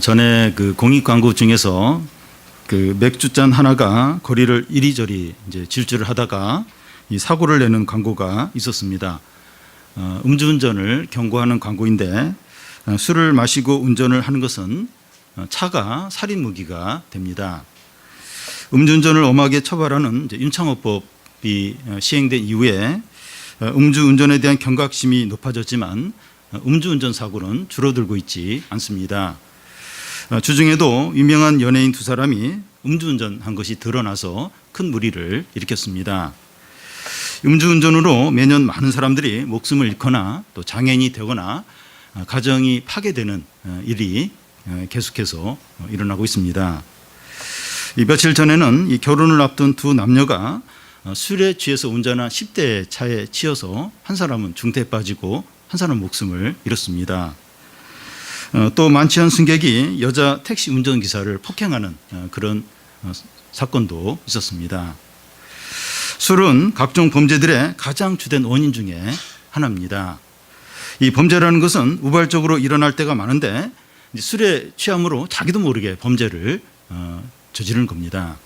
전에 그 공익 광고 중에서 그 맥주잔 하나가 거리를 이리저리 이제 질주를 하다가 이 사고를 내는 광고가 있었습니다. 음주운전을 경고하는 광고인데 술을 마시고 운전을 하는 것은 차가 살인 무기가 됩니다. 음주운전을 엄하게 처벌하는 윤창호법이 시행된 이후에 음주운전에 대한 경각심이 높아졌지만 음주운전 사고는 줄어들고 있지 않습니다. 주중에도 유명한 연예인 두 사람이 음주운전한 것이 드러나서 큰 물의를 일으켰습니다. 음주운전으로 매년 많은 사람들이 목숨을 잃거나 또 장애인이 되거나 가정이 파괴되는 일이 계속해서 일어나고 있습니다. 며칠 전에는 이 결혼을 앞둔 두 남녀가 술에 취해서 운전한 10대 차에 치여서 한 사람은 중태에 빠지고 한 사람은 목숨을 잃었습니다. 또 많지 않은 승객이 여자 택시 운전기사를 폭행하는 그런 사건도 있었습니다. 술은 각종 범죄들의 가장 주된 원인 중에 하나입니다. 이 범죄라는 것은 우발적으로 일어날 때가 많은데 술에 취함으로 자기도 모르게 범죄를 저지르는 겁니다.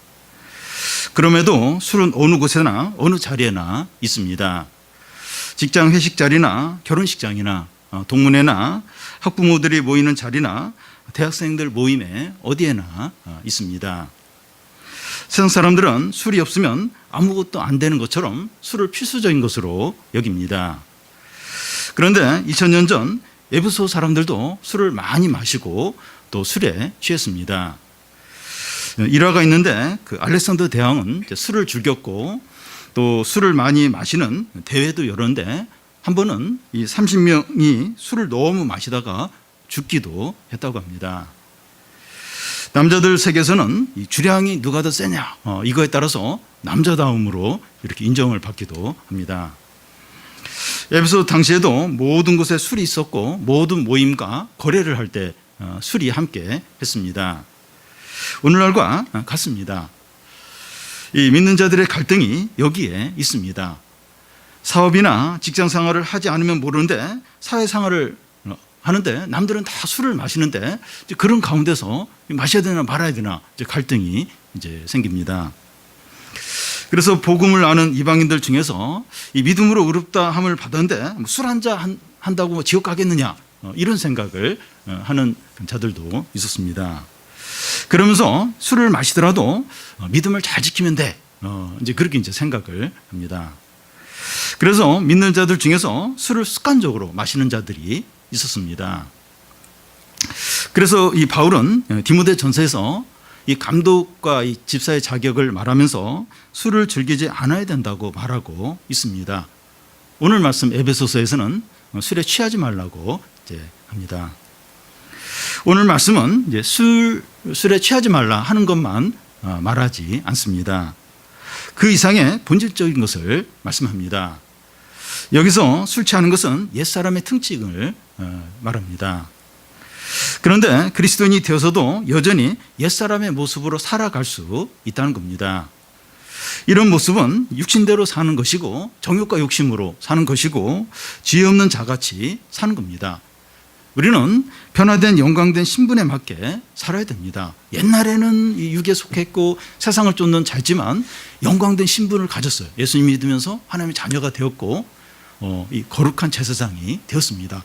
그럼에도 술은 어느 곳에나 어느 자리에나 있습니다. 직장 회식 자리나 결혼식장이나 동문회나 학부모들이 모이는 자리나 대학생들 모임에 어디에나 있습니다. 세상 사람들은 술이 없으면 아무것도 안 되는 것처럼 술을 필수적인 것으로 여깁니다. 그런데 2000년 전 에베소 사람들도 술을 많이 마시고 또 술에 취했습니다. 일화가 있는데 그 알렉산더 대왕은 술을 즐겼고 또 술을 많이 마시는 대회도 열었는데 한 번은 이 30명이 술을 너무 마시다가 죽기도 했다고 합니다. 남자들 세계에서는 이 주량이 누가 더 세냐 이거에 따라서 남자다움으로 이렇게 인정을 받기도 합니다. 에베소 당시에도 모든 곳에 술이 있었고 모든 모임과 거래를 할 때 술이 함께 했습니다. 오늘날과 같습니다. 이 믿는 자들의 갈등이 여기에 있습니다. 사업이나 직장 생활을 하지 않으면 모르는데 사회생활을 하는데 남들은 다 술을 마시는데 그런 가운데서 마셔야 되나 말아야 되나 갈등이 이제 생깁니다. 그래서 복음을 아는 이방인들 중에서 이 믿음으로 의롭다 함을 받았는데 술 한잔 한다고 지옥 가겠느냐 이런 생각을 하는 자들도 있었습니다. 그러면서 술을 마시더라도 믿음을 잘 지키면 돼. 이제 그렇게 이제 생각을 합니다. 그래서 믿는 자들 중에서 술을 습관적으로 마시는 자들이 있었습니다. 그래서 이 바울은 디모데 전서에서 이 감독과 이 집사의 자격을 말하면서 술을 즐기지 않아야 된다고 말하고 있습니다. 오늘 말씀 에베소서에서는 술에 취하지 말라고 이제 합니다. 오늘 말씀은 이제 술에 취하지 말라 하는 것만 말하지 않습니다. 그 이상의 본질적인 것을 말씀합니다. 여기서 술 취하는 것은 옛사람의 특징을 말합니다. 그런데 그리스도인이 되어서도 여전히 옛사람의 모습으로 살아갈 수 있다는 겁니다. 이런 모습은 육신대로 사는 것이고 정욕과 욕심으로 사는 것이고 지혜 없는 자같이 사는 겁니다. 우리는 변화된 영광된 신분에 맞게 살아야 됩니다. 옛날에는 이 육에 속했고 세상을 쫓는 자지만 영광된 신분을 가졌어요. 예수님 믿으면서 하나님의 자녀가 되었고 이 거룩한 제사장이 되었습니다.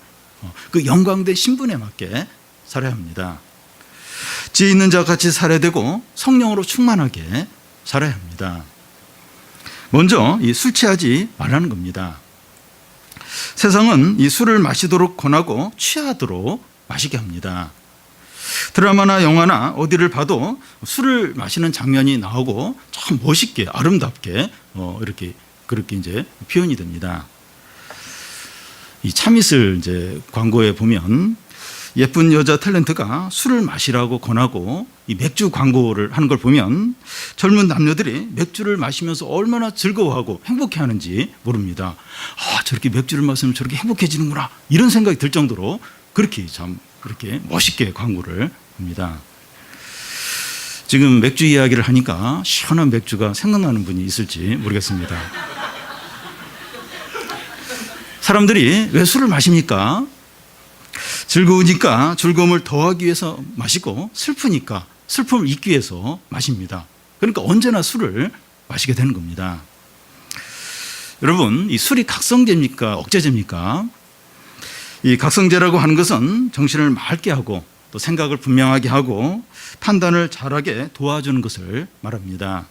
그 영광된 신분에 맞게 살아야 합니다. 지혜 있는 자같이 살아야 되고 성령으로 충만하게 살아야 합니다. 먼저 이 술 취하지 말라는 겁니다. 세상은 이 술을 마시도록 권하고 취하도록 마시게 합니다. 드라마나 영화나 어디를 봐도 술을 마시는 장면이 나오고 참 멋있게 아름답게 이렇게 그렇게 이제 표현이 됩니다. 이 참이슬 이제 광고에 보면 예쁜 여자 탤런트가 술을 마시라고 권하고 이 맥주 광고를 하는 걸 보면 젊은 남녀들이 맥주를 마시면서 얼마나 즐거워하고 행복해하는지 모릅니다. 저렇게 맥주를 마시면 저렇게 행복해지는구나 이런 생각이 들 정도로 그렇게 참 그렇게 멋있게 광고를 합니다. 지금 맥주 이야기를 하니까 시원한 맥주가 생각나는 분이 있을지 모르겠습니다. 사람들이 왜 술을 마십니까? 즐거우니까 즐거움을 더하기 위해서 마시고 슬프니까 슬픔을 잊기 위해서 마십니다. 그러니까 언제나 술을 마시게 되는 겁니다. 여러분, 이 술이 각성제입니까? 억제제입니까? 이 각성제라고 하는 것은 정신을 맑게 하고 또 생각을 분명하게 하고 판단을 잘하게 도와주는 것을 말합니다.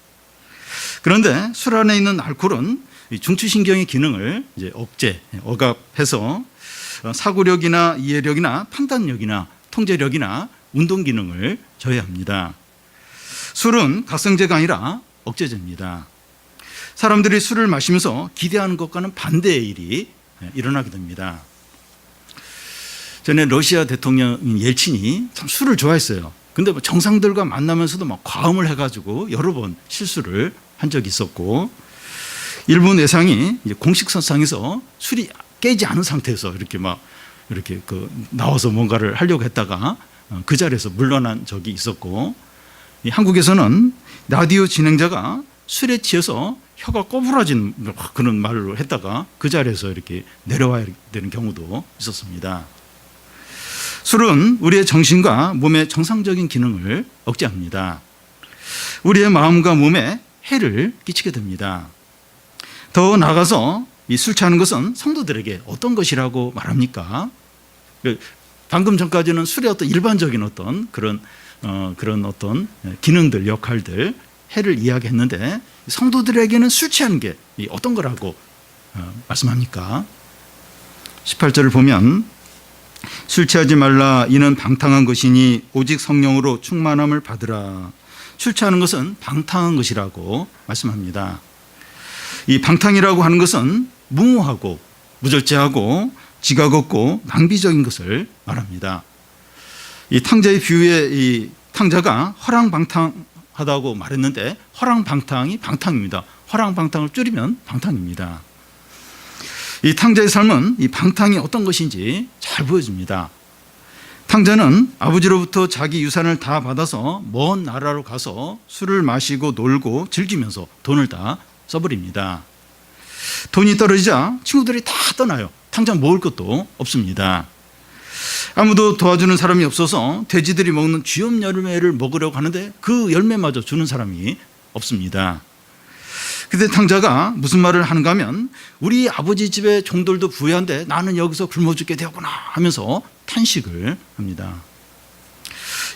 그런데 술 안에 있는 알코올은 중추신경의 기능을 이제 억제, 억압해서 사고력이나 이해력이나 판단력이나 통제력이나 운동 기능을 저해합니다. 술은 각성제가 아니라 억제제입니다. 사람들이 술을 마시면서 기대하는 것과는 반대의 일이 일어나게 됩니다. 전에 러시아 대통령 옐친이 참 술을 좋아했어요. 근데 뭐 정상들과 만나면서도 막 과음을 해가지고 여러 번 실수를 한 적이 있었고, 일본 외상이 이제 공식 선상에서 술이 깨지 않은 상태에서 이렇게 나와서 뭔가를 하려고 했다가 그 자리에서 물러난 적이 있었고, 한국에서는 라디오 진행자가 술에 취해서 혀가 꼬부라진 그런 말로 했다가 그 자리에서 이렇게 내려와야 되는 경우도 있었습니다. 술은 우리의 정신과 몸의 정상적인 기능을 억제합니다. 우리의 마음과 몸에 해를 끼치게 됩니다. 더 나아가서 이 술 취하는 것은 성도들에게 어떤 것이라고 말합니까? 방금 전까지는 술의 어떤 일반적인 어떤 그런 어떤 기능들, 역할들, 해를 이야기했는데 성도들에게는 술 취하는 게 어떤 거라고 말씀합니까? 18절을 보면 술 취하지 말라 이는 방탕한 것이니 오직 성령으로 충만함을 받으라. 술 취하는 것은 방탕한 것이라고 말씀합니다. 이 방탕이라고 하는 것은 무모하고 무절제하고 지각 없고 낭비적인 것을 말합니다. 이 탕자의 비유에 이 탕자가 허랑방탕하다고 말했는데 허랑방탕이 방탕입니다. 허랑방탕을 줄이면 방탕입니다. 이 탕자의 삶은 이 방탕이 어떤 것인지 잘 보여줍니다. 탕자는 아버지로부터 자기 유산을 다 받아서 먼 나라로 가서 술을 마시고 놀고 즐기면서 돈을 다 써버립니다. 돈이 떨어지자 친구들이 다 떠나요. 당장 먹을 것도 없습니다. 아무도 도와주는 사람이 없어서 돼지들이 먹는 쥐염 열매를 먹으려고 하는데 그 열매마저 주는 사람이 없습니다. 그때 탕자가 무슨 말을 하는가 하면 우리 아버지 집의 종들도 부유한데 나는 여기서 굶어 죽게 되었구나 하면서 탄식을 합니다.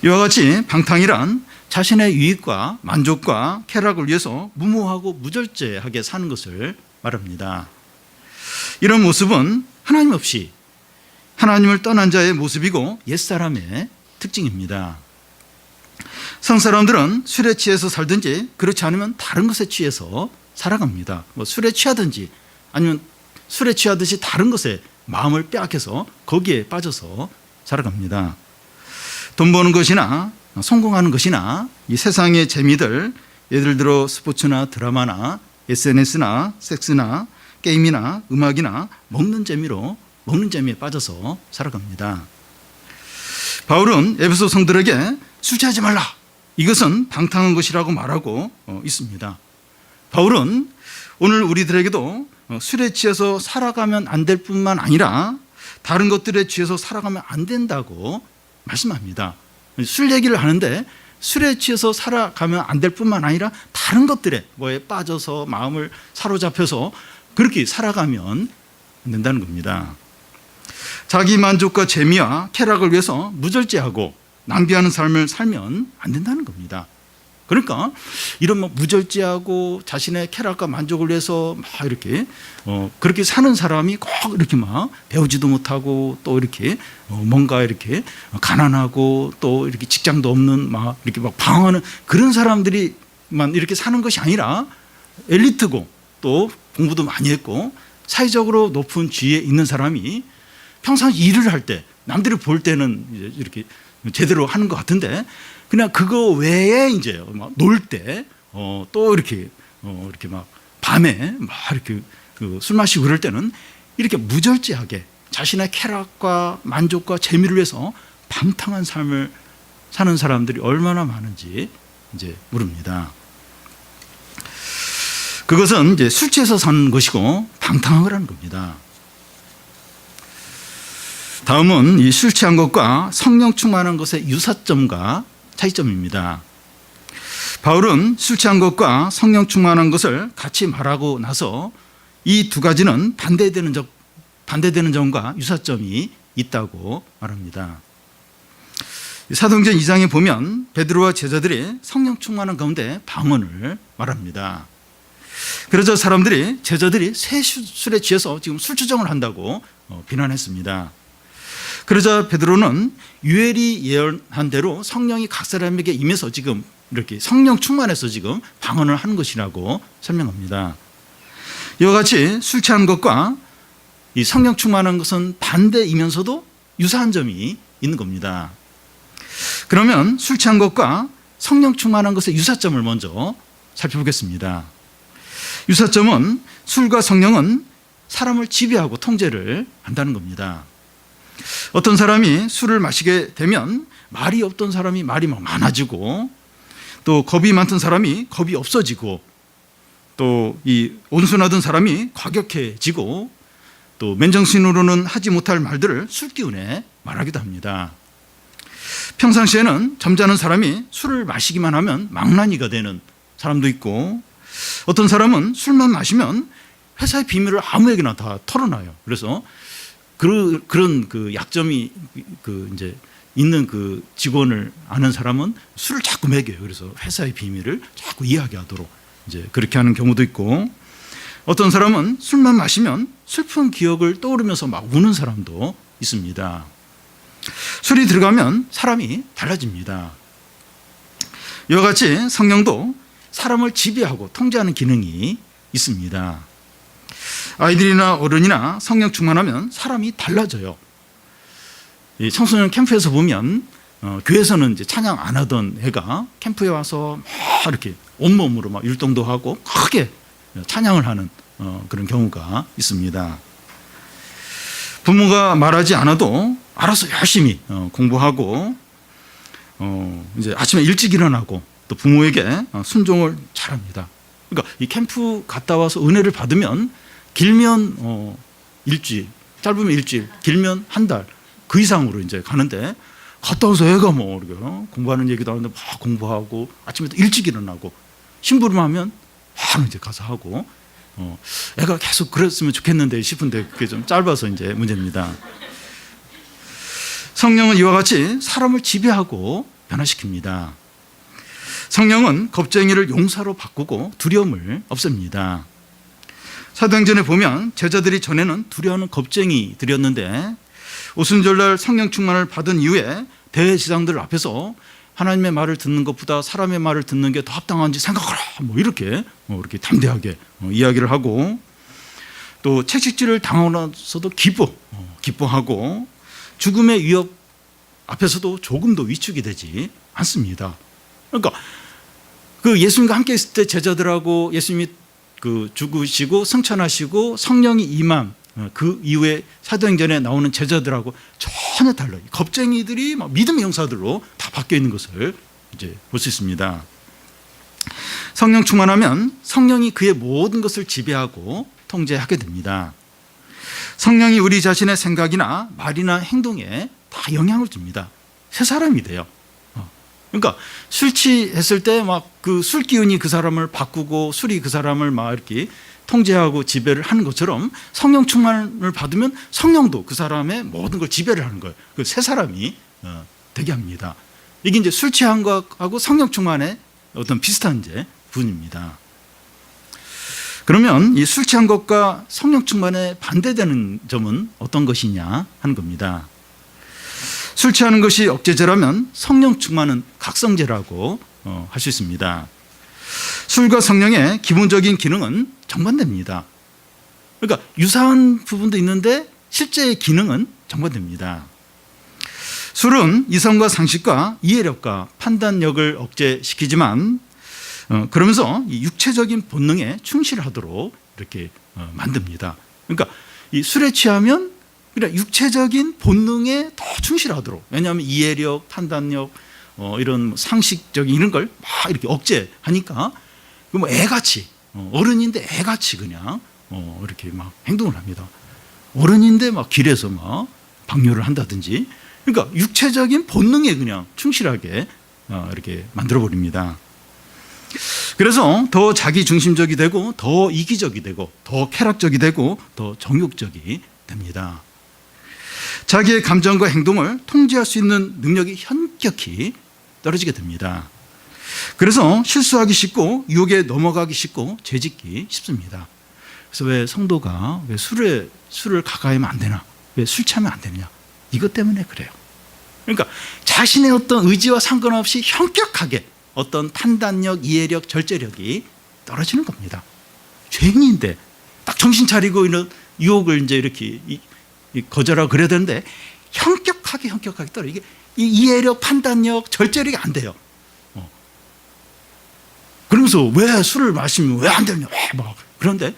이와 같이 방탕이란 자신의 유익과 만족과 쾌락을 위해서 무모하고 무절제하게 사는 것을 말합니다. 이런 모습은 하나님 없이 하나님을 떠난 자의 모습이고 옛사람의 특징입니다. 성사람들은 술에 취해서 살든지 그렇지 않으면 다른 것에 취해서 살아갑니다. 뭐 술에 취하든지 아니면 술에 취하듯이 다른 것에 마음을 빼앗겨서 거기에 빠져서 살아갑니다. 돈 버는 것이나 성공하는 것이나 이 세상의 재미들, 예를 들어 스포츠나 드라마나 SNS나 섹스나 게임이나 음악이나 먹는 재미에 빠져서 살아갑니다. 바울은 에베소 성들에게 술 취하지 말라. 이것은 방탕한 것이라고 말하고 있습니다. 바울은 오늘 우리들에게도 술에 취해서 살아가면 안 될 뿐만 아니라 다른 것들에 취해서 살아가면 안 된다고 말씀합니다. 술 얘기를 하는데 술에 취해서 살아가면 안 될 뿐만 아니라 다른 것들에 뭐에 빠져서 마음을 사로잡혀서 그렇게 살아가면 안 된다는 겁니다. 자기 만족과 재미와 쾌락을 위해서 무절제하고 낭비하는 삶을 살면 안 된다는 겁니다. 그러니까 이런 무절제하고 자신의 쾌락과 만족을 위해서 막 이렇게 그렇게 사는 사람이 꼭 이렇게 막 배우지도 못하고 또 이렇게 뭔가 이렇게 가난하고 또 이렇게 직장도 없는 막 이렇게 막 방황하는 그런 사람들이만 이렇게 사는 것이 아니라 엘리트고 또 공부도 많이 했고 사회적으로 높은 지위에 있는 사람이 평상시 일을 할 때 남들이 볼 때는 이렇게 제대로 하는 것 같은데 그냥 그거 외에 이제 놀 때 또 이렇게 막 밤에 막 이렇게 술 마시고 그럴 때는 이렇게 무절제하게 자신의 쾌락과 만족과 재미를 위해서 방탕한 삶을 사는 사람들이 얼마나 많은지 이제 모릅니다. 그것은 이제 술 취해서 사는 것이고 방탕한 거라는 겁니다. 다음은 이 술 취한 것과 성령 충만한 것의 유사점과 차이점입니다. 바울은 술 취한 것과 성령 충만한 것을 같이 말하고 나서 이 두 가지는 반대되는 점과 유사점이 있다고 말합니다. 사도행전 2장에 보면 베드로와 제자들이 성령 충만한 가운데 방언을 말합니다. 그러자 사람들이 제자들이 새 술에 취해서 지금 술주정을 한다고 비난했습니다. 그러자 베드로는 유엘이 예언한 대로 성령이 각 사람에게 임해서 지금 이렇게 성령 충만해서 지금 방언을 하는 것이라고 설명합니다. 이와 같이 술 취한 것과 이 성령 충만한 것은 반대이면서도 유사한 점이 있는 겁니다. 그러면 술 취한 것과 성령 충만한 것의 유사점을 먼저 살펴보겠습니다. 유사점은 술과 성령은 사람을 지배하고 통제를 한다는 겁니다. 어떤 사람이 술을 마시게 되면 말이 없던 사람이 말이 막 많아지고, 또 겁이 많던 사람이 겁이 없어지고, 또 이 온순하던 사람이 과격해지고, 또 맨정신으로는 하지 못할 말들을 술 기운에 말하기도 합니다. 평상시에는 점잖은 사람이 술을 마시기만 하면 망나니가 되는 사람도 있고, 어떤 사람은 술만 마시면 회사의 비밀을 아무에게나 다 털어놔요. 그래서 그런 그 약점이 이제 있는 그 직원을 아는 사람은 술을 자꾸 먹여요. 그래서 회사의 비밀을 자꾸 이야기하도록 이제 그렇게 하는 경우도 있고, 어떤 사람은 술만 마시면 슬픈 기억을 떠오르면서 막 우는 사람도 있습니다. 술이 들어가면 사람이 달라집니다. 이와 같이 성령도 사람을 지배하고 통제하는 기능이 있습니다. 아이들이나 어른이나 성령 충만하면 사람이 달라져요. 이 청소년 캠프에서 보면 교회에서는 이제 찬양 안 하던 애가 캠프에 와서 막 이렇게 온몸으로 막 율동도 하고 크게 찬양을 하는 그런 경우가 있습니다. 부모가 말하지 않아도 알아서 열심히 공부하고, 이제 아침에 일찍 일어나고, 또 부모에게 순종을 잘합니다. 그러니까 이 캠프 갔다 와서 은혜를 받으면 길면 일주일, 짧으면 일주일, 길면 한 달, 그 이상으로 이제 가는데, 갔다 와서 애가 뭐 이렇게 공부하는 얘기도 하는데 막 공부하고, 아침에 또 일찍 일어나고, 심부름하면 막 이제 가서 하고, 애가 계속 그랬으면 좋겠는데 싶은데 그게 좀 짧아서 이제 문제입니다. 성령은 이와 같이 사람을 지배하고 변화시킵니다. 성령은 겁쟁이를 용사로 바꾸고 두려움을 없앱니다. 사도행전에 보면 제자들이 전에는 두려워하는 겁쟁이들이었는데, 오순절날 성령 충만을 받은 이후에 대제사장들 앞에서 하나님의 말을 듣는 것보다 사람의 말을 듣는 게 더 합당한지 생각하라, 뭐 이렇게 담대하게 이야기를 하고, 또 채찍질을 당하고 나서도 기뻐하고, 죽음의 위협 앞에서도 조금도 위축이 되지 않습니다. 그러니까 그 예수님과 함께 있을 때 제자들하고 예수님이 그 죽으시고 승천하시고 성령이 임한 그 이후에 사도행전에 나오는 제자들하고 전혀 달라요. 겁쟁이들이 막 믿음의 용사들로 다 바뀌어 있는 것을 이제 볼 수 있습니다. 성령 충만하면 성령이 그의 모든 것을 지배하고 통제하게 됩니다. 성령이 우리 자신의 생각이나 말이나 행동에 다 영향을 줍니다. 새 사람이 돼요. 그러니까 술 취했을 때 막 그 술 기운이 그 사람을 바꾸고 술이 그 사람을 막 이렇게 통제하고 지배를 하는 것처럼 성령 충만을 받으면 성령도 그 사람의 모든 걸 지배를 하는 거예요. 그 새 사람이 되게 합니다. 이게 이제 술 취한 것하고 성령 충만의 어떤 비슷한 이제 부분입니다. 그러면 이 술 취한 것과 성령 충만에 반대되는 점은 어떤 것이냐 하는 겁니다. 술 취하는 것이 억제제라면 성령 충만은 각성제라고 할 수 있습니다. 술과 성령의 기본적인 기능은 정반대입니다. 그러니까 유사한 부분도 있는데 실제의 기능은 정반대입니다. 술은 이성과 상식과 이해력과 판단력을 억제시키지만 그러면서 이 육체적인 본능에 충실하도록 이렇게 만듭니다. 그러니까 이 술에 취하면 그냥 육체적인 본능에 더 충실하도록, 왜냐하면 이해력, 판단력, 이런 상식적인 이런 걸 막 이렇게 억제하니까 뭐 애같이, 어른인데 애같이 그냥 이렇게 막 행동을 합니다. 어른인데 막 길에서 막 방뇨를 한다든지, 그러니까 육체적인 본능에 그냥 충실하게 이렇게 만들어 버립니다. 그래서 더 자기중심적이 되고 더 이기적이 되고 더 쾌락적이 되고 더 정욕적이 됩니다. 자기의 감정과 행동을 통제할 수 있는 능력이 현격히 떨어지게 됩니다. 그래서 실수하기 쉽고 유혹에 넘어가기 쉽고 죄짓기 쉽습니다. 그래서 왜 성도가 왜 술을 가까이 하면 안 되나? 왜 술 취하면 안 되느냐? 이것 때문에 그래요. 그러니까 자신의 어떤 의지와 상관없이 현격하게 어떤 판단력, 이해력, 절제력이 떨어지는 겁니다. 죄인인데 딱 정신 차리고 이런 유혹을 이제 이렇게 거절하고 그래야 되는데 현격하게 떨어. 이게 이해력, 판단력, 절제력이 안 돼요. 그러면서 왜 술을 마시면 왜 안 되냐? 막 그런데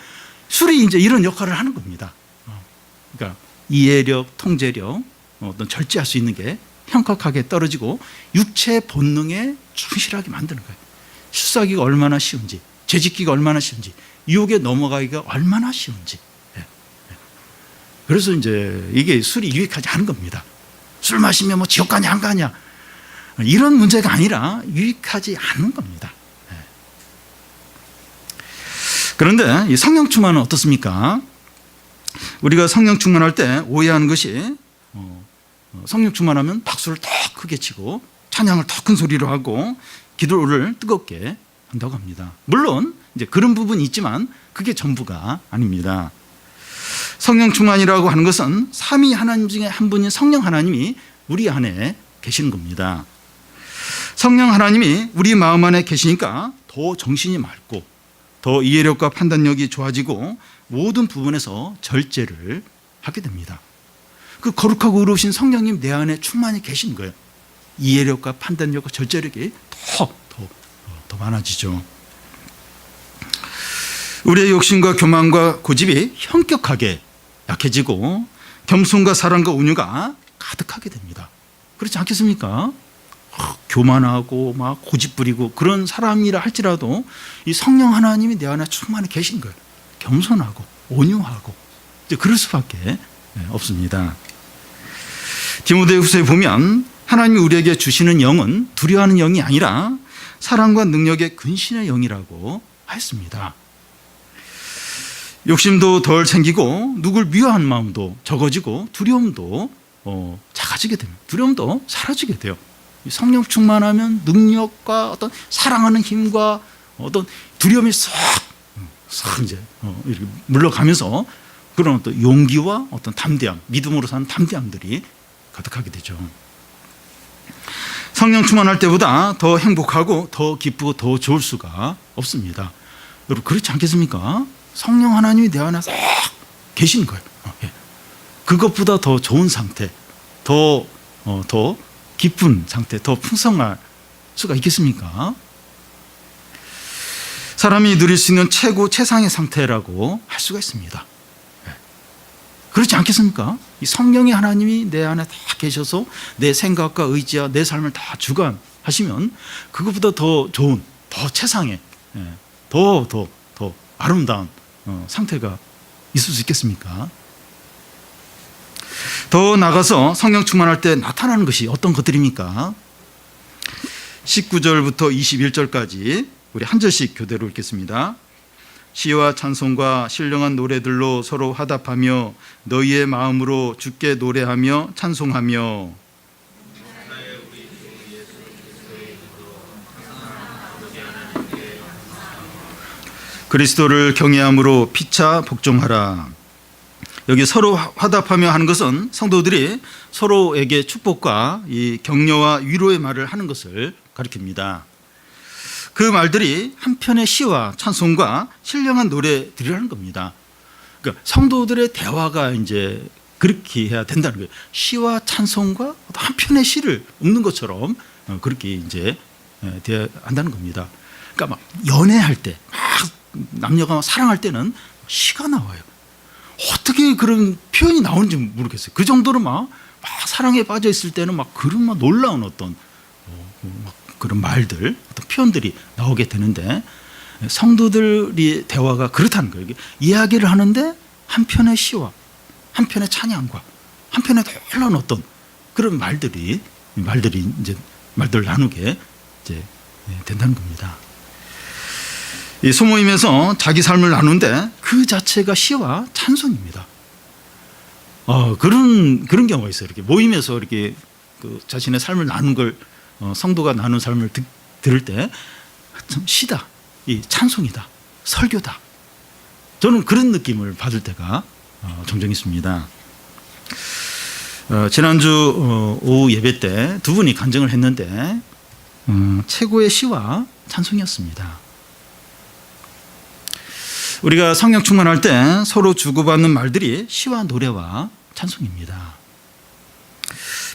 술이 이제 이런 역할을 하는 겁니다. 그러니까 이해력, 통제력, 어떤 절제할 수 있는 게 현격하게 떨어지고 육체 본능에 충실하게 만드는 거예요. 실수하기가 얼마나 쉬운지, 죄짓기가 얼마나 쉬운지, 유혹에 넘어가기가 얼마나 쉬운지. 그래서 이제 이게 술이 유익하지 않은 겁니다. 술 마시면 뭐 지옥 가냐 안 가냐 이런 문제가 아니라 유익하지 않은 겁니다. 그런데 이 성령 충만은 어떻습니까? 우리가 성령 충만할 때 오해하는 것이 성령 충만하면 박수를 더 크게 치고 찬양을 더 큰 소리로 하고 기도를 뜨겁게 한다고 합니다. 물론 이제 그런 부분이 있지만 그게 전부가 아닙니다. 성령 충만이라고 하는 것은 삼위 하나님 중에 한 분인 성령 하나님이 우리 안에 계시는 겁니다. 성령 하나님이 우리 마음 안에 계시니까 더 정신이 맑고 더 이해력과 판단력이 좋아지고 모든 부분에서 절제를 하게 됩니다. 그 거룩하고 의로우신 성령님 내 안에 충만히 계신 거예요. 이해력과 판단력과 절제력이 더 많아지죠. 우리의 욕심과 교만과 고집이 현격하게 약해지고 겸손과 사랑과 온유가 가득하게 됩니다. 그렇지 않겠습니까? 교만하고 막 고집 부리고 그런 사람이라 할지라도 이 성령 하나님이 내 안에 충만히 계신 거예요. 겸손하고 온유하고 이제 그럴 수밖에 없습니다. 디모데후서에 보면 하나님이 우리에게 주시는 영은 두려워하는 영이 아니라 사랑과 능력의 근신의 영이라고 하였습니다. 욕심도 덜 생기고 누굴 미워하는 마음도 적어지고 두려움도 작아지게 됩니다. 두려움도 사라지게 돼요. 성령 충만하면 능력과 어떤 사랑하는 힘과 어떤 두려움이 싹 이제 이렇게 물러가면서 그런 어떤 용기와 어떤 담대함, 믿음으로 사는 담대함들이 가득하게 되죠. 성령 충만할 때보다 더 행복하고 더 기쁘고 더 좋을 수가 없습니다. 여러분 그렇지 않겠습니까? 성령 하나님이 내 안에 싹 계신 거예요. 그것보다 더 좋은 상태, 더 기쁜 상태, 더 풍성할 수가 있겠습니까? 사람이 누릴 수 있는 최상의 상태라고 할 수가 있습니다. 그렇지 않겠습니까? 이 성령의 하나님이 내 안에 다 계셔서 내 생각과 의지와 내 삶을 다 주관하시면 그것보다 더 좋은, 더 최상의, 더 아름다운 상태가 있을 수 있겠습니까? 더 나아가서 성령 충만할 때 나타나는 것이 어떤 것들입니까? 19절부터 21절까지 우리 한 절씩 교대로 읽겠습니다. 시와 찬송과 신령한 노래들로 서로 화답하며 너희의 마음으로 주께 노래하며 찬송하며 그리스도를 경외함으로 피차 복종하라. 여기 서로 화답하며 하는 것은 성도들이 서로에게 축복과 이 격려와 위로의 말을 하는 것을 가리킵니다. 그 말들이 한편의 시와 찬송과 신령한 노래들이라는 겁니다. 그러니까 성도들의 대화가 이제 그렇게 해야 된다는 거예요. 시와 찬송과 한편의 시를 읊는 것처럼 그렇게 이제 돼야 한다는 겁니다. 그러니까 막 연애할 때, 막 남녀가 사랑할 때는 시가 나와요. 어떻게 그런 표현이 나오는지 모르겠어요. 그 정도로 막 사랑에 빠져 있을 때는 막 그런 막 놀라운 어떤 막 그런 말들, 어떤 표현들이 나오게 되는데 성도들의 대화가 그렇다는 거예요. 이야기를 하는데 한편의 시와 한편의 찬양과 한편에 놀라운 어떤 그런 말들을 나누게 이제 된다는 겁니다. 이 소모임에서 자기 삶을 나누는데 그 자체가 시와 찬송입니다. 그런 경우가 있어요. 이렇게 모임에서 이렇게 그 자신의 삶을 나눈 걸 성도가 나눈 삶을 들을 때 참 시다, 이 찬송이다, 설교다. 저는 그런 느낌을 받을 때가 종종 있습니다. 지난주 오후 예배 때 두 분이 간증을 했는데 최고의 시와 찬송이었습니다. 우리가 성령 충만할 때 서로 주고받는 말들이 시와 노래와 찬송입니다.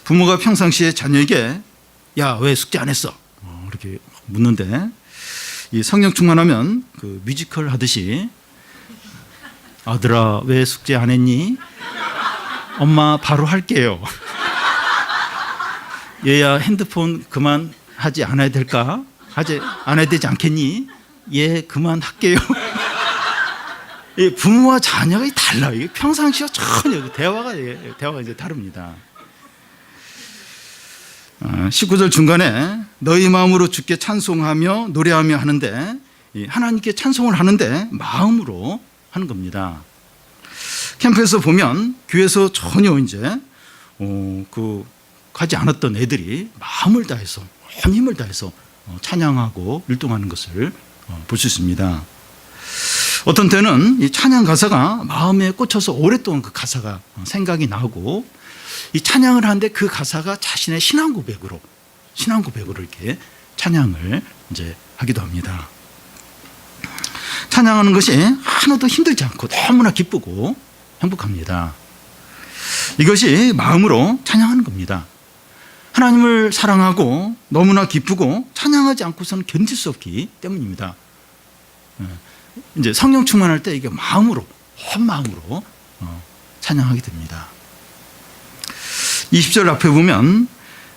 부모가 평상시에 자녀에게 야, 왜 숙제 안 했어? 이렇게 묻는데 이 성령 충만하면 그 뮤지컬 하듯이 아들아, 왜 숙제 안 했니? 엄마 바로 할게요. 얘야, 핸드폰 그만 하지 않아야 될까? 하지 않아야 되지 않겠니? 예, 그만 할게요. 부모와 자녀가 달라요. 평상시와 전혀 대화가 이제 다릅니다. 19절 중간에 너희 마음으로 주께 찬송하며 노래하며 하는데, 하나님께 찬송을 하는데 마음으로 하는 겁니다. 캠프에서 보면 교회에서 전혀 이제 하지 않았던 애들이 마음을 다해서, 온 힘을 다해서 찬양하고 율동하는 것을 볼 수 있습니다. 어떤 때는 이 찬양 가사가 마음에 꽂혀서 오랫동안 그 가사가 생각이 나고, 이 찬양을 하는데 그 가사가 자신의 신앙 고백으로 이렇게 찬양을 이제 하기도 합니다. 찬양하는 것이 하나도 힘들지 않고 너무나 기쁘고 행복합니다. 이것이 마음으로 찬양하는 겁니다. 하나님을 사랑하고 너무나 기쁘고 찬양하지 않고서는 견딜 수 없기 때문입니다. 이제 성령 충만할 때 이게 마음으로, 온 마음으로 찬양하게 됩니다. 20절 앞에 보면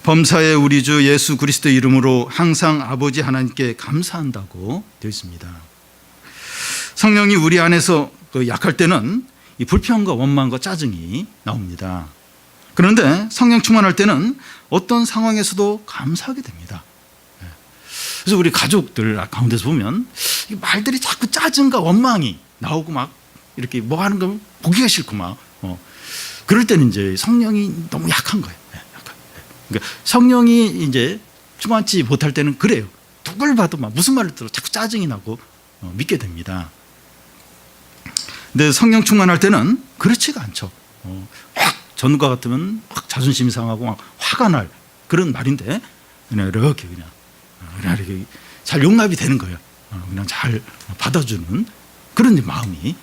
범사의 우리 주 예수 그리스도 이름으로 항상 아버지 하나님께 감사한다고 되어 있습니다. 성령이 우리 안에서 약할 때는 이 불평과 원망과 짜증이 나옵니다. 그런데 성령 충만할 때는 어떤 상황에서도 감사하게 됩니다. 그래서 우리 가족들 가운데서 보면 말들이 자꾸 짜증과 원망이 나오고 막 이렇게 뭐 하는 거 보기가 싫고 막 그럴 때는 이제 성령이 너무 약한 거예요. 그러니까 성령이 이제 충만치 못할 때는 그래요. 누굴 봐도 막 무슨 말을 들어 자꾸 짜증이 나고 믿게 됩니다. 근데 성령 충만할 때는 그렇지가 않죠. 확 전과 같으면 확 자존심이 상하고 막 화가 날 그런 말인데 그냥 이렇게 잘 용납이 되는 거예요. 그냥 잘 받아주는 그런 마음이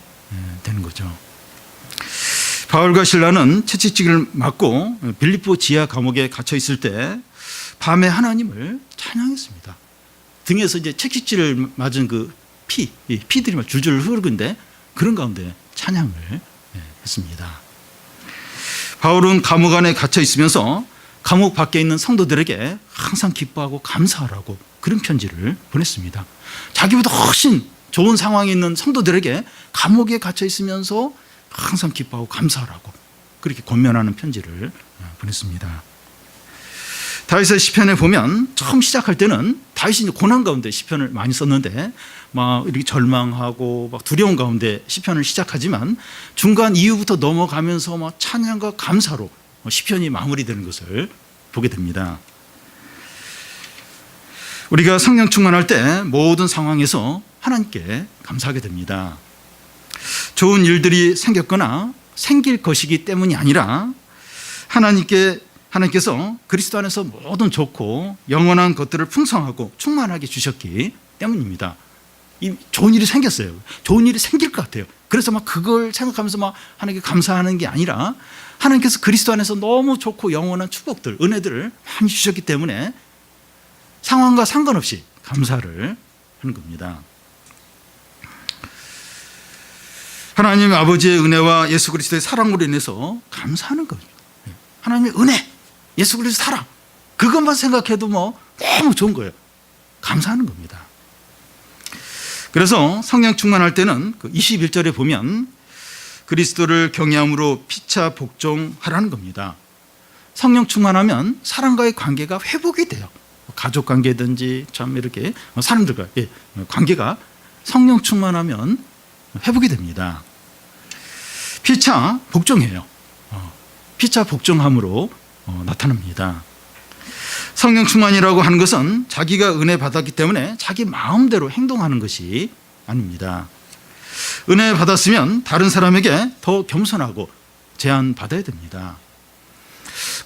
되는 거죠. 바울과 실라는 채찍질을 맞고 빌립보 지하 감옥에 갇혀 있을 때 밤에 하나님을 찬양했습니다. 등에서 이제 채찍질을 맞은 그 피들이 막 줄줄 흐르는데 그런 가운데 찬양을 했습니다. 바울은 감옥 안에 갇혀 있으면서 감옥 밖에 있는 성도들에게 항상 기뻐하고 감사하라고 그런 편지를 보냈습니다. 자기보다 훨씬 좋은 상황에 있는 성도들에게 감옥에 갇혀 있으면서 항상 기뻐하고 감사하라고 그렇게 권면하는 편지를 보냈습니다. 다윗의 시편에 보면 처음 시작할 때는 다윗이 고난 가운데 시편을 많이 썼는데 막 이렇게 절망하고 막 두려운 가운데 시편을 시작하지만 중간 이후부터 넘어가면서 막 찬양과 감사로 시편이 마무리되는 것을 보게 됩니다. 우리가 성령 충만할 때 모든 상황에서 하나님께 감사하게 됩니다. 좋은 일들이 생겼거나 생길 것이기 때문이 아니라 하나님께서 그리스도 안에서 모든 좋고 영원한 것들을 풍성하고 충만하게 주셨기 때문입니다. 이 좋은 일이 생겼어요. 좋은 일이 생길 것 같아요. 그래서 막 그걸 생각하면서 막 하나님께 감사하는 게 아니라 하나님께서 그리스도 안에서 너무 좋고 영원한 축복들, 은혜들을 많이 주셨기 때문에 상황과 상관없이 감사를 하는 겁니다. 하나님 아버지의 은혜와 예수 그리스도의 사랑으로 인해서 감사하는 겁니다. 하나님의 은혜, 예수 그리스도 사랑, 그것만 생각해도 뭐 너무 좋은 거예요. 감사하는 겁니다. 그래서 성령 충만할 때는 그 21절에 보면 그리스도를 경외함으로 피차 복종하라는 겁니다. 성령 충만하면 사람과의 관계가 회복이 돼요. 가족 관계든지 참 이렇게 사람들과 관계가 성령 충만하면 회복이 됩니다. 피차 복종해요. 피차 복종함으로 나타납니다. 성령 충만이라고 하는 것은 자기가 은혜 받았기 때문에 자기 마음대로 행동하는 것이 아닙니다. 은혜 받았으면 다른 사람에게 더 겸손하고 제한받아야 됩니다.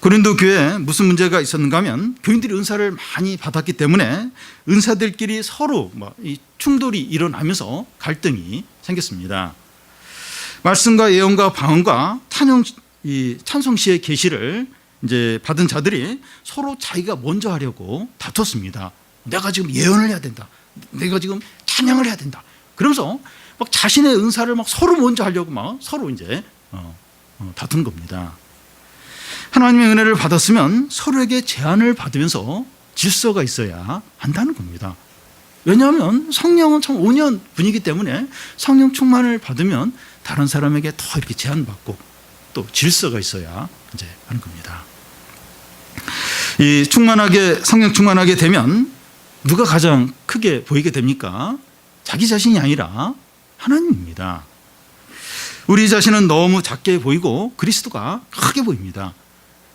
고린도 교회에 무슨 문제가 있었는가 하면 교인들이 은사를 많이 받았기 때문에 은사들끼리 서로 이 충돌이 일어나면서 갈등이 생겼습니다. 말씀과 예언과 방언과 찬송시의 계시를 이제 받은 자들이 서로 자기가 먼저 하려고 다퉜습니다. 내가 지금 예언을 해야 된다. 내가 지금 찬양을 해야 된다. 그러면서 막 자신의 은사를 막 서로 먼저 하려고 막 서로 이제 다툰 겁니다. 하나님의 은혜를 받았으면 서로에게 제한을 받으면서 질서가 있어야 한다는 겁니다. 왜냐하면 성령은 참 온유한 분이기 때문에 성령 충만을 받으면 다른 사람에게 더 이렇게 제한받고 또 질서가 있어야 이제 하는 겁니다. 이 성령 충만하게 되면 누가 가장 크게 보이게 됩니까? 자기 자신이 아니라 하나님입니다. 우리 자신은 너무 작게 보이고 그리스도가 크게 보입니다.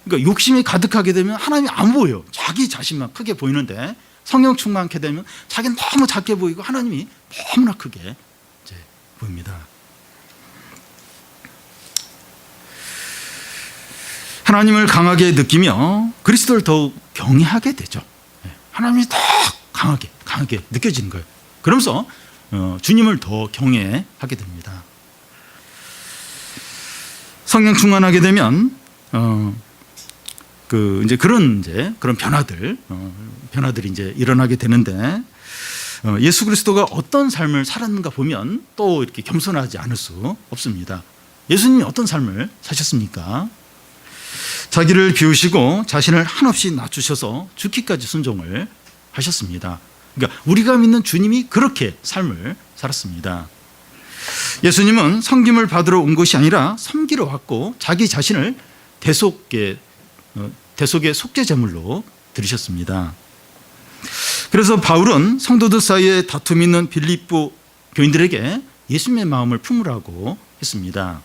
그러니까 욕심이 가득하게 되면 하나님이 안 보여요. 자기 자신만 크게 보이는데 성령 충만하게 되면 자기는 너무 작게 보이고 하나님이 너무나 크게 이제 보입니다. 하나님을 강하게 느끼며 그리스도를 더욱 경외하게 되죠. 하나님이 더 강하게 느껴지는 거예요. 그러면서 주님을 더 경외하게 됩니다. 성령 충만하게 되면 이제 그런 변화들이 이제 일어나게 되는데 예수 그리스도가 어떤 삶을 살았는가 보면 또 이렇게 겸손하지 않을 수 없습니다. 예수님이 어떤 삶을 사셨습니까? 자기를 비우시고 자신을 한없이 낮추셔서 죽기까지 순종을 하셨습니다. 그러니까 우리가 믿는 주님이 그렇게 삶을 살았습니다. 예수님은 섬김을 받으러 온 것이 아니라 섬기러 왔고 자기 자신을 대속의 속죄 제물로 드리셨습니다. 그래서 바울은 성도들 사이에 다툼이 있는 빌립보 교인들에게 예수님의 마음을 품으라고 했습니다.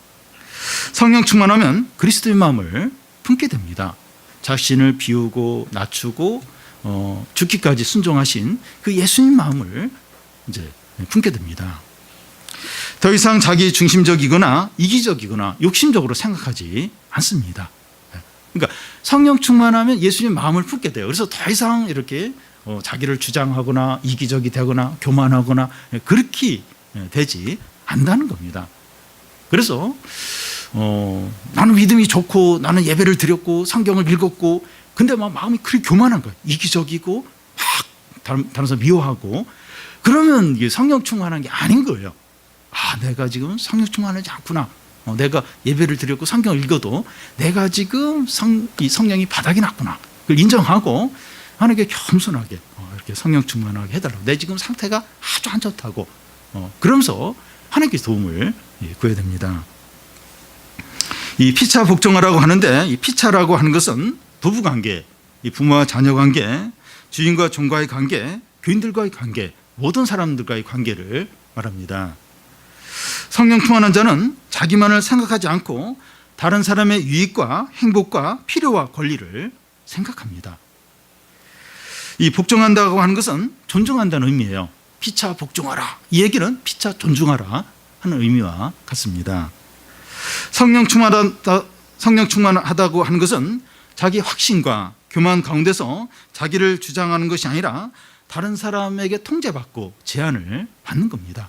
성령 충만하면 그리스도의 마음을 품게 됩니다. 자신을 비우고 낮추고 죽기까지 순종하신 그 예수님 마음을 이제 품게 됩니다. 더 이상 자기 중심적이거나 이기적이거나 욕심적으로 생각하지 않습니다. 그러니까 성령 충만하면 예수님 마음을 품게 돼요. 그래서 더 이상 이렇게 자기를 주장하거나 이기적이 되거나 교만하거나 그렇게 되지 않는다는 겁니다. 그래서 나는 믿음이 좋고 나는 예배를 드렸고 성경을 읽었고 근데 막 마음이 그렇게 교만한 거예요. 이기적이고 막 다른 사람 미워하고 그러면 이게 성령 충만한 게 아닌 거예요. 내가 지금 성령 충만하지 않구나. 내가 예배를 드렸고 성경을 읽어도 내가 지금 이 성령이 바닥이 났구나. 그걸 인정하고 하나님께 겸손하게 이렇게 성령 충만하게 해달라고. 내 지금 상태가 아주 안 좋다고 그러면서 하나님께 도움을 구해야 됩니다. 이 피차 복종하라고 하는데 이 피차라고 하는 것은 부부관계, 이 부모와 자녀 관계, 주인과 종과의 관계, 교인들과의 관계, 모든 사람들과의 관계를 말합니다. 성령 충만한 자는 자기만을 생각하지 않고 다른 사람의 유익과 행복과 필요와 권리를 생각합니다. 이 복종한다고 하는 것은 존중한다는 의미예요. 피차 복종하라. 이 얘기는 피차 존중하라 하는 의미와 같습니다. 성령 충만하다고 하는 것은 자기 확신과 교만 가운데서 자기를 주장하는 것이 아니라 다른 사람에게 통제받고 제한을 받는 겁니다.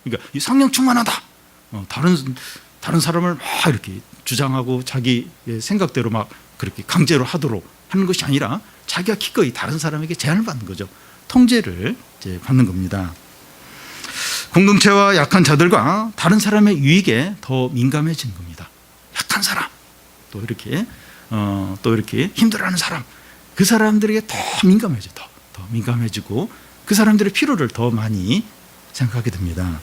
그러니까 이 성령 충만하다. 다른 사람을 막 이렇게 주장하고 자기 생각대로 막 그렇게 강제로 하도록 하는 것이 아니라 자기가 기꺼이 다른 사람에게 제한을 받는 거죠. 통제를 이제 받는 겁니다. 공동체와 약한 자들과 다른 사람의 유익에 더 민감해지는 겁니다. 약한 사람, 또 이렇게 힘들어하는 사람, 그 사람들에게 더 민감해지고 그 사람들의 필요를 더 많이 생각하게 됩니다.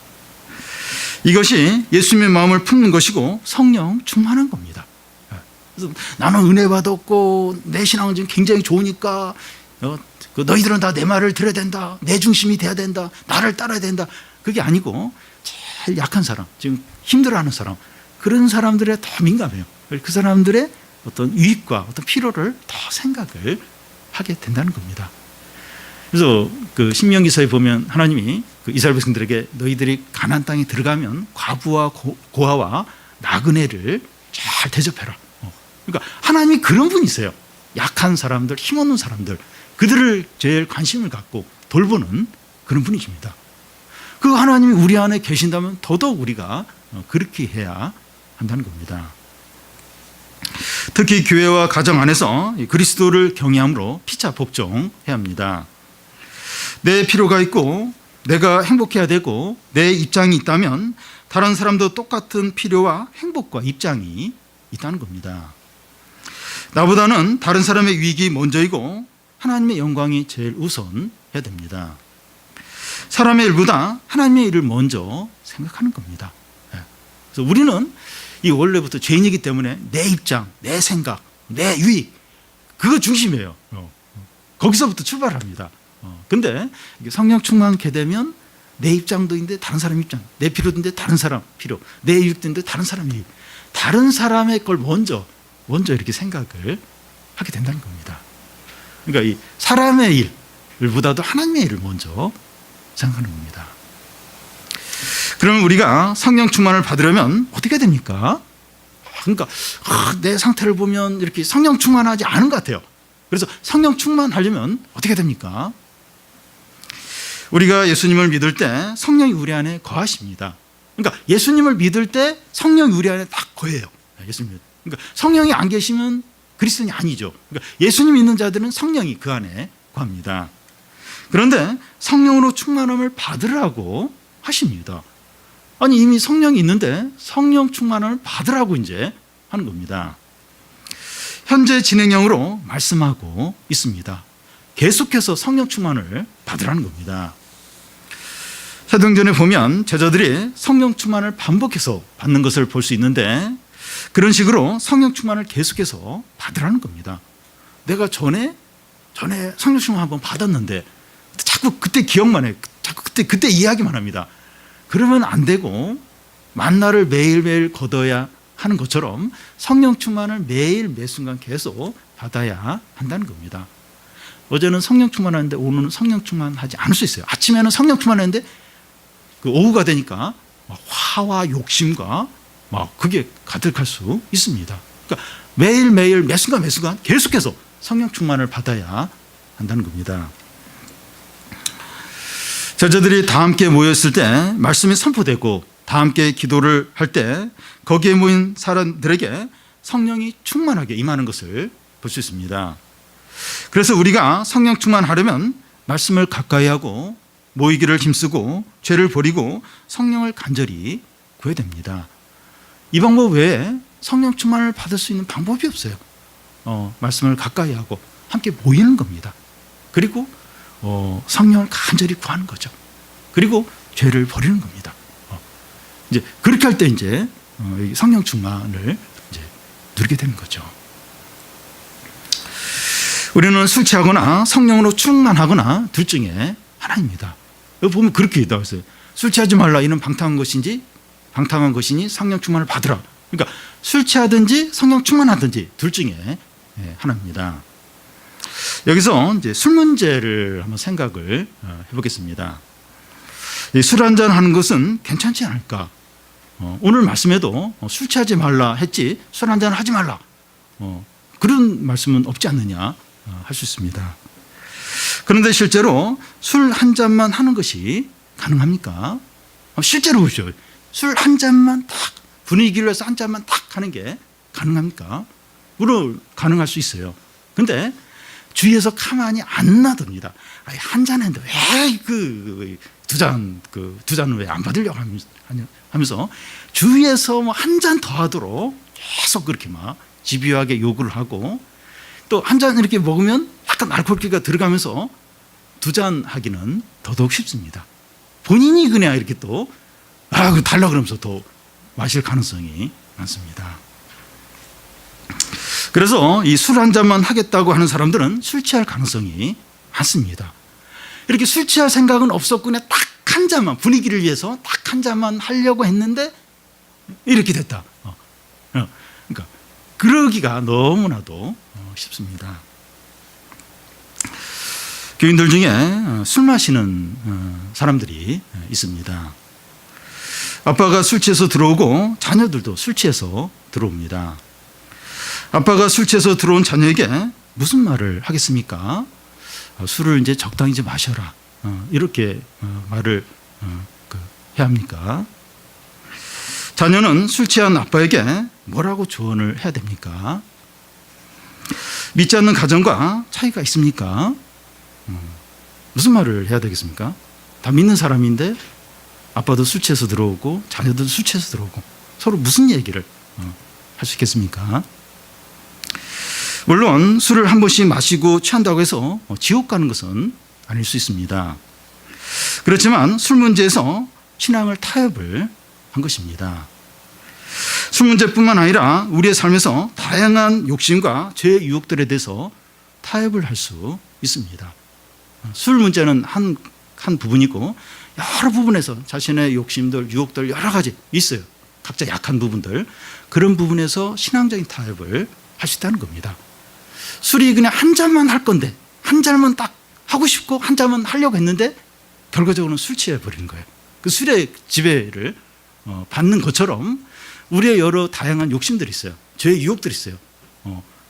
이것이 예수님의 마음을 품는 것이고 성령 충만한 겁니다. 그래서 나는 은혜 받았고 내 신앙은 지금 굉장히 좋으니까 너희들은 다 내 말을 들어야 된다. 내 중심이 돼야 된다. 나를 따라야 된다. 그게 아니고 제일 약한 사람, 지금 힘들어하는 사람, 그런 사람들에 더 민감해요. 그 사람들의 어떤 유익과 어떤 필요를 더 생각을 하게 된다는 겁니다. 그래서 그 신명기서에 보면 하나님이 그 이스라엘 백성들에게 너희들이 가나안 땅에 들어가면 과부와 고아와 나그네를 잘 대접해라. 그러니까 하나님이 그런 분이세요. 약한 사람들, 힘없는 사람들, 그들을 제일 관심을 갖고 돌보는 그런 분이십니다. 그 하나님이 우리 안에 계신다면 더더욱 우리가 그렇게 해야 한다는 겁니다. 특히 교회와 가정 안에서 그리스도를 경외함으로 피차 복종해야 합니다. 내 필요가 있고 내가 행복해야 되고 내 입장이 있다면 다른 사람도 똑같은 필요와 행복과 입장이 있다는 겁니다. 나보다는 다른 사람의 유익이 먼저이고 하나님의 영광이 제일 우선해야 됩니다. 사람의 일보다 하나님의 일을 먼저 생각하는 겁니다. 그래서 우리는 이 원래부터 죄인이기 때문에 내 입장, 내 생각, 내 유익, 그거 중심이에요. 거기서부터 출발합니다. 근데 성령 충만케 되면 내 입장도 있는데 다른 사람 입장, 내 필요도 있는데 다른 사람 필요, 내 유익도 있는데 다른 사람 유익, 다른 사람의 걸 먼저 이렇게 생각을 하게 된다는 겁니다. 그러니까 이 사람의 일보다도 하나님의 일을 먼저 생각하는 겁니다. 그러면 우리가 성령 충만을 받으려면 어떻게 됩니까? 그러니까 내 상태를 보면 이렇게 성령 충만하지 않은 것 같아요. 그래서 성령 충만하려면 어떻게 됩니까? 우리가 예수님을 믿을 때 성령이 우리 안에 거하십니다. 그러니까 예수님을 믿을 때 성령이 우리 안에 딱 거해요. 예수님. 그러니까 성령이 안 계시면 그리스도인이 아니죠. 그러니까 예수님 믿는 자들은 성령이 그 안에 거합니다. 그런데 성령으로 충만함을 받으라고 하십니다. 아니 이미 성령이 있는데 성령 충만함을 받으라고 이제 하는 겁니다. 현재 진행형으로 말씀하고 있습니다. 계속해서 성령 충만을 받으라는 겁니다. 사도행전에 보면 제자들이 성령 충만을 반복해서 받는 것을 볼 수 있는데 그런 식으로 성령 충만을 계속해서 받으라는 겁니다. 내가 전에 성령 충만 한번 받았는데 자꾸 그때 기억만 해. 자꾸 그때 이야기만 합니다. 그러면 안 되고 만나를 매일매일 거둬야 하는 것처럼 성령 충만을 매일 매순간 계속 받아야 한다는 겁니다. 어제는 성령 충만하는데 오늘은 성령 충만하지 않을 수 있어요. 아침에는 성령 충만했는데 그 오후가 되니까 화와 욕심과 막 그게 가득할 수 있습니다. 그러니까 매일매일 매순간 계속해서 성령 충만을 받아야 한다는 겁니다. 제자들이 다 함께 모였을 때 말씀이 선포되고 다 함께 기도를 할 때 거기에 모인 사람들에게 성령이 충만하게 임하는 것을 볼 수 있습니다. 그래서 우리가 성령 충만하려면 말씀을 가까이 하고 모이기를 힘쓰고 죄를 버리고 성령을 간절히 구해야 됩니다. 이 방법 외에 성령 충만을 받을 수 있는 방법이 없어요. 말씀을 가까이 하고 함께 모이는 겁니다. 그리고 성령을 간절히 구하는 거죠. 그리고 죄를 버리는 겁니다. 이제 그렇게 할 때 이제 성령 충만을 이제 누리게 되는 거죠. 우리는 술 취하거나 성령으로 충만하거나 둘 중에 하나입니다. 여기 보면 그렇게 나와 있어요. 술 취하지 말라. 이는 방탕한 것이니 성령 충만을 받으라. 그러니까 술 취하든지 성령 충만하든지 둘 중에 하나입니다. 여기서 이제 술 문제를 한번 생각을 해보겠습니다. 술 한잔 하는 것은 괜찮지 않을까? 오늘 말씀에도 술 취하지 말라 했지 술 한잔 하지 말라. 그런 말씀은 없지 않느냐 할 수 있습니다. 그런데 실제로 술 한 잔만 하는 것이 가능합니까? 실제로 보십시오. 술 한 잔만 딱 분위기를 위해서 한 잔만 딱 하는 게 가능합니까? 물론 가능할 수 있어요. 근데 주위에서 가만히 안 놔둡니다. 한 잔 했는데 왜 두 잔은 왜 안 받으려고 하면서 주위에서 뭐 한 잔 더 하도록 계속 그렇게 막 집요하게 요구를 하고 또 한 잔 이렇게 먹으면 약간 알코올기가 들어가면서 두 잔 하기는 더더욱 쉽습니다. 본인이 그냥 이렇게 또 그거 달라 그러면서 더 마실 가능성이 많습니다. 그래서 이 술 한 잔만 하겠다고 하는 사람들은 술 취할 가능성이 많습니다. 이렇게 술 취할 생각은 없었고 그냥 딱 한 잔만, 분위기를 위해서 딱 한 잔만 하려고 했는데 이렇게 됐다. 그러니까 그러기가 너무나도 쉽습니다. 교인들 중에 술 마시는 사람들이 있습니다. 아빠가 술 취해서 들어오고 자녀들도 술 취해서 들어옵니다. 아빠가 술 취해서 들어온 자녀에게 무슨 말을 하겠습니까? 술을 이제 적당히 좀 마셔라. 이렇게 말을 해야 합니까? 자녀는 술 취한 아빠에게 뭐라고 조언을 해야 됩니까? 믿지 않는 가정과 차이가 있습니까? 무슨 말을 해야 되겠습니까? 다 믿는 사람인데 아빠도 술 취해서 들어오고 자녀도 술 취해서 들어오고 서로 무슨 얘기를 할 수 있겠습니까? 물론 술을 한 번씩 마시고 취한다고 해서 지옥 가는 것은 아닐 수 있습니다. 그렇지만 술 문제에서 신앙을 타협을 한 것입니다. 술 문제뿐만 아니라 우리의 삶에서 다양한 욕심과 죄의 유혹들에 대해서 타협을 할 수 있습니다. 술 문제는 한 부분이고 여러 부분에서 자신의 욕심들, 유혹들 여러 가지 있어요. 각자 약한 부분들. 그런 부분에서 신앙적인 타협을 할 수 있다는 겁니다. 술이 그냥 한 잔만 할 건데 한 잔만 딱 하고 싶고 한 잔만 하려고 했는데 결과적으로는 술 취해 버리는 거예요. 그 술의 지배를 받는 것처럼 우리의 여러 다양한 욕심들이 있어요. 죄의 유혹들이 있어요.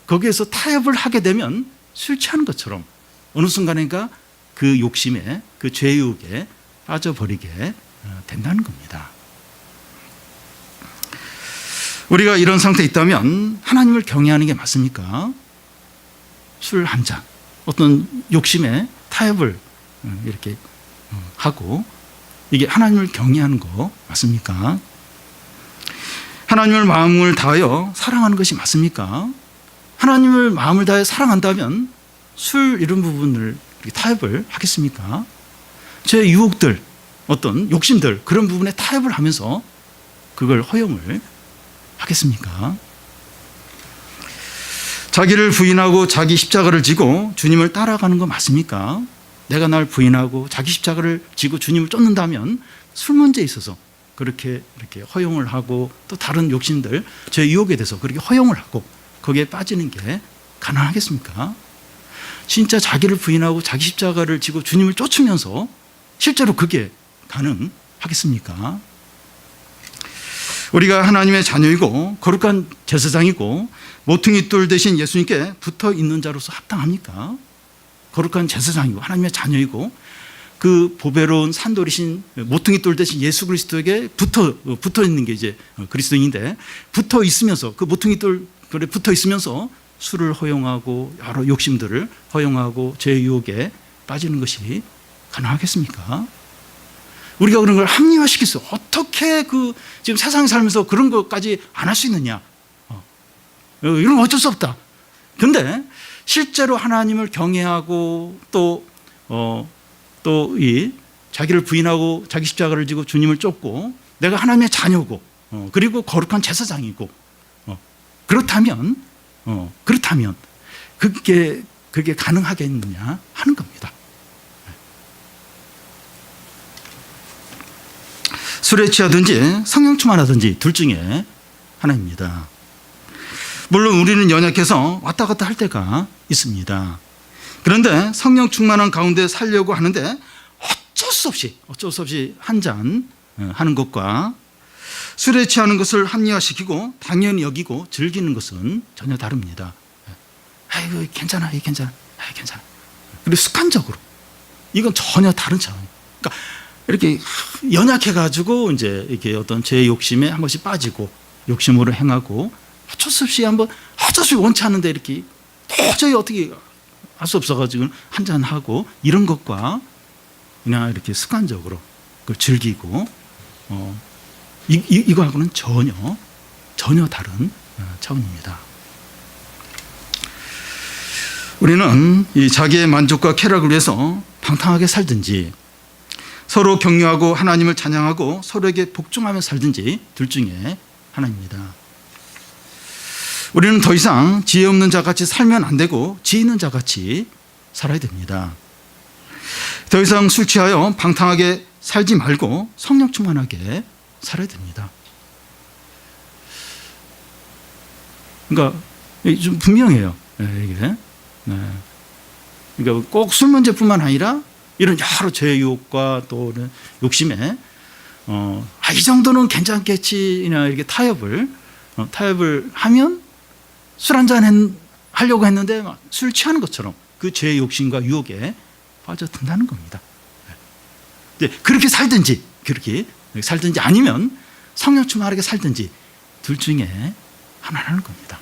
거기에서 타협을 하게 되면 술 취하는 것처럼 어느 순간인가 그 욕심에 그 죄의 유혹에 빠져버리게 된다는 겁니다. 우리가 이런 상태에 있다면 하나님을 경외하는 게 맞습니까? 술 한 잔, 어떤 욕심에 타협을 이렇게 하고 이게 하나님을 경외하는 거 맞습니까? 하나님을 마음을 다하여 사랑하는 것이 맞습니까? 하나님을 마음을 다해 사랑한다면 술 이런 부분을 타협을 하겠습니까? 제 유혹들, 어떤 욕심들 그런 부분에 타협을 하면서 그걸 허용을 하겠습니까? 자기를 부인하고 자기 십자가를 지고 주님을 따라가는 거 맞습니까? 내가 날 부인하고 자기 십자가를 지고 주님을 쫓는다면 술 문제에 있어서 그렇게 이렇게 허용을 하고 또 다른 욕심들, 제 유혹에 대해서 그렇게 허용을 하고 거기에 빠지는 게 가능하겠습니까? 진짜 자기를 부인하고 자기 십자가를 지고 주님을 쫓으면서 실제로 그게 가능하겠습니까? 우리가 하나님의 자녀이고 거룩한 제사장이고 모퉁이 돌 대신 예수님께 붙어 있는 자로서 합당합니까? 거룩한 제사장이고 하나님의 자녀이고 그 보배로운 산돌이신 모퉁이 돌 대신 예수 그리스도에게 붙어 있는 게 이제 그리스도인인데 붙어 있으면서 그 모퉁이 돌에 붙어 있으면서 술을 허용하고 여러 욕심들을 허용하고 죄의 유혹에 빠지는 것이 가능하겠습니까? 우리가 그런 걸 합리화시킬 수 어떻게 지금 세상에 살면서 그런 것까지 안 할 수 있느냐? 이런 건 어쩔 수 없다. 그런데 실제로 하나님을 경외하고 또 이 자기를 부인하고 자기 십자가를 지고 주님을 쫓고 내가 하나님의 자녀고 그리고 거룩한 제사장이고 그렇다면 그게 가능하겠느냐 하는 겁니다. 술에 취하든지 성령 충만하든지 둘 중에 하나입니다. 물론 우리는 연약해서 왔다 갔다 할 때가 있습니다. 그런데 성령 충만한 가운데 살려고 하는데 어쩔 수 없이 한 잔 하는 것과 술에 취하는 것을 합리화시키고 당연히 여기고 즐기는 것은 전혀 다릅니다. 아이고 괜찮아. 그리고 습관적으로 이건 전혀 다른 차원. 그러니까 이렇게 연약해가지고 이제 이렇게 어떤 제 욕심에 한 번씩 빠지고 욕심으로 행하고 어쩔 수 없이 원치 않는데 이렇게 도저히 어떻게 할 수 없어가지고 한잔 하고 이런 것과 그냥 이렇게 습관적으로 그걸 즐기고 이거하고는 전혀 다른 차원입니다. 우리는 이 자기의 만족과 쾌락을 위해서 방탕하게 살든지 서로 격려하고 하나님을 찬양하고 서로에게 복종하며 살든지 둘 중에 하나입니다. 우리는 더 이상 지혜 없는 자같이 살면 안 되고 지혜 있는 자같이 살아야 됩니다. 더 이상 술 취하여 방탕하게 살지 말고 성령 충만하게 살아야 됩니다. 그러니까 좀 분명해요. 이게. 그러니까 꼭 술 문제뿐만 아니라 이런 여러 죄의 유혹과 또 욕심에 이 정도는 괜찮겠지나 이렇게 타협을 하면 술 한잔 하려고 했는데 막 술 취하는 것처럼 그 죄의 욕심과 유혹에 빠져든다는 겁니다. 그렇게 살든지 아니면 성령 충만하게 살든지 둘 중에 하나라는 겁니다.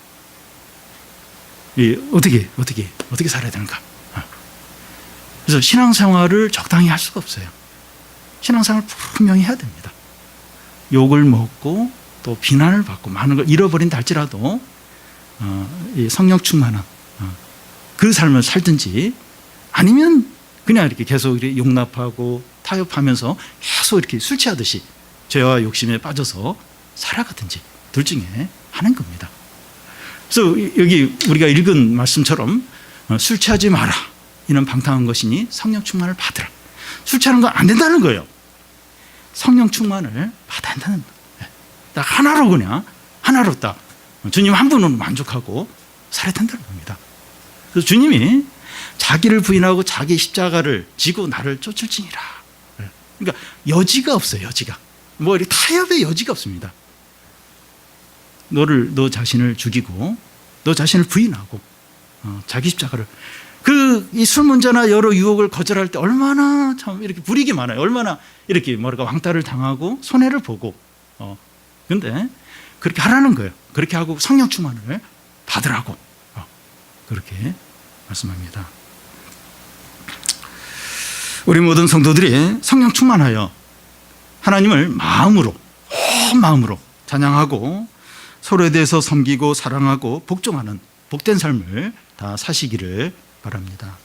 어떻게 살아야 되는가? 그래서 신앙생활을 적당히 할 수가 없어요. 신앙생활을 분명히 해야 됩니다. 욕을 먹고 또 비난을 받고 많은 걸 잃어버린다 할지라도 이 성령 충만한 그 삶을 살든지 아니면 그냥 이렇게 계속 이렇게 용납하고 타협하면서 계속 이렇게 술 취하듯이 죄와 욕심에 빠져서 살아가든지 둘 중에 하나인 겁니다. 그래서 여기 우리가 읽은 말씀처럼 술 취하지 마라. 이는 방탕한 것이니 성령 충만을 받으라. 술 취하는 건 안 된다는 거예요. 성령 충만을 받아야 한다는 거예요. 딱 하나로 딱 주님 한 분으로 만족하고 살아야 된다는 겁니다. 그래서 주님이 자기를 부인하고 자기 십자가를 지고 나를 쫓을지니라. 그러니까 여지가 없어요. 여지가. 뭐 이렇게 타협의 여지가 없습니다. 너 자신을 죽이고 너 자신을 부인하고 자기 십자가를 이 술 문제나 여러 유혹을 거절할 때 얼마나 참 이렇게 불이익이 많아요. 얼마나 이렇게 왕따를 당하고 손해를 보고 근데 그렇게 하라는 거예요. 그렇게 하고 성령 충만을 받으라고 그렇게 말씀합니다. 우리 모든 성도들이 성령 충만하여 하나님을 온 마음으로 찬양하고 서로에 대해서 섬기고 사랑하고 복종하는 복된 삶을 다 사시기를 바랍니다.